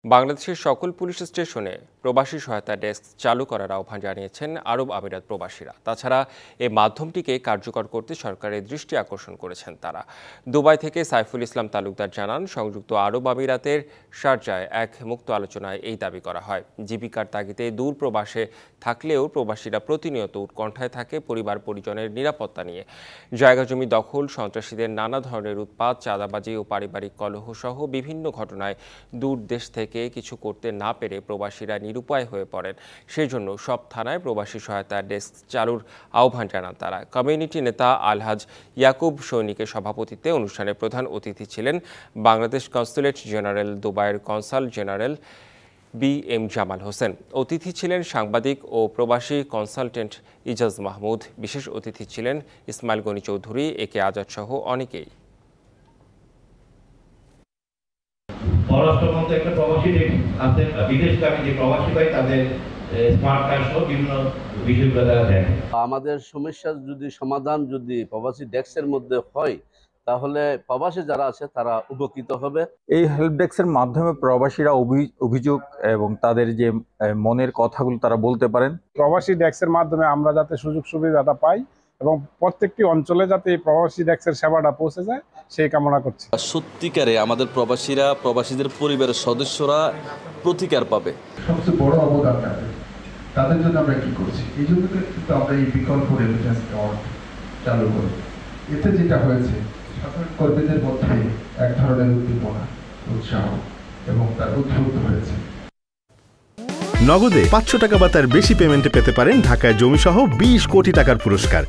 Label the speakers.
Speaker 1: বাংলাদেশের সকল পুলিশ স্টেশনে প্রবাসী সহায়তা ডেস্ক চালু করার আহ্বান জানিয়েছেন আরব আমিরাত প্রবাসীরা। তাছাড়া এই মাধ্যমটিকে কার্যকর করতে সরকারের দৃষ্টি আকর্ষণ করেছেন তারা। দুবাই থেকে সাইফুল ইসলাম তালুকদার জানান, সংযুক্ত আরব আমিরাতের শারজায় এক মুক্ত আলোচনায় এই দাবি করা হয়। জীবিকার তাগিদে দূর প্রবাসে থাকলেও প্রবাসীরা প্রতিনিয়ত উৎকণ্ঠায় থাকে পরিবার পরিজনের নিরাপত্তা নিয়ে। জায়গা জমি দখল, সন্ত্রাসীদের নানা ধরনের উৎপাত, চাঁদাবাজি ও পারিবারিক কলহ সহ বিভিন্ন ঘটনায় দূর দেশ থেকে কিছু করতে না পেরে প্রবাসীরা নিরুপায় হয়ে পড়েন। সেই জন্য সব থানায় প্রবাসী সহায়তা ডেস্ক চালুর আহ্বান জানান তারা। কমিউনিটি নেতা আলহাজ ইয়াকুব সৈনিকের সভাপতিত্বে অনুষ্ঠানে প্রধান অতিথি ছিলেন বাংলাদেশ কনসুলেট জেনারেল দুবাইয়ের consul general BM Jamal Hossain. অতিথি ছিলেন সাংবাদিক ও প্রবাসী কনসালটেন্ট ইজাজ মাহমুদ। বিশেষ অতিথি ছিলেন ইসমাইল গনি চৌধুরী, AK আজাদ সহ অনেকেই।
Speaker 2: পররাষ্ট্রমন্ত্রী একটা প্রবাসী আছে, বিদেশগামী যে প্রবাসী ভাই তাদের স্মার্ট কার্ড সহ বিভিন্ন বিষয়গুলো তারা দেয়।
Speaker 3: আমাদের সমস্যার সমাধান যদি প্রবাসী ডেস্কের মধ্যে হয়, তাহলে প্রবাসী যারা আছে তারা উপকৃত হবে।
Speaker 4: এই হেল্প ডেস্কের মাধ্যমে প্রবাসীরা অভিযোগ এবং তাদের যে মনের কথাগুলো তারা বলতে পারেন।
Speaker 5: প্রবাসী ডেস্কের মাধ্যমে আমরা যাতে সুযোগ সুবিধাটা পাই এবং প্রত্যেকটি অঞ্চলে যাতে এই প্রবাসী ডেস্কের সেবাটা পৌঁছে যায় সেই কামনা করছি।
Speaker 6: সত্যিকারে আমাদের প্রবাসীরা, প্রবাসীদের পরিবারের সদস্যরা প্রতিকার পাবে।
Speaker 7: সবচেয়ে বড় অবদান তাদের জন্য আমরা কি করছি, এই জন্য কিন্তু আমরা এই বিকল্প রেমিটেন্স অ্যাকাউন্ট চালু করি। এতে যেটা হয়েছে, সাধারণ কর্মীদের মধ্যে এক ধরনের উদ্দীপনা, উৎসাহ এবং তার উদ্বুদ্ধ হয়েছে।
Speaker 8: নগদে 500 টাকা বা তার বেশি পেমেন্টে পেতে পারেন ঢাকায় জমিসহ 20 কোটি টাকার পুরস্কার।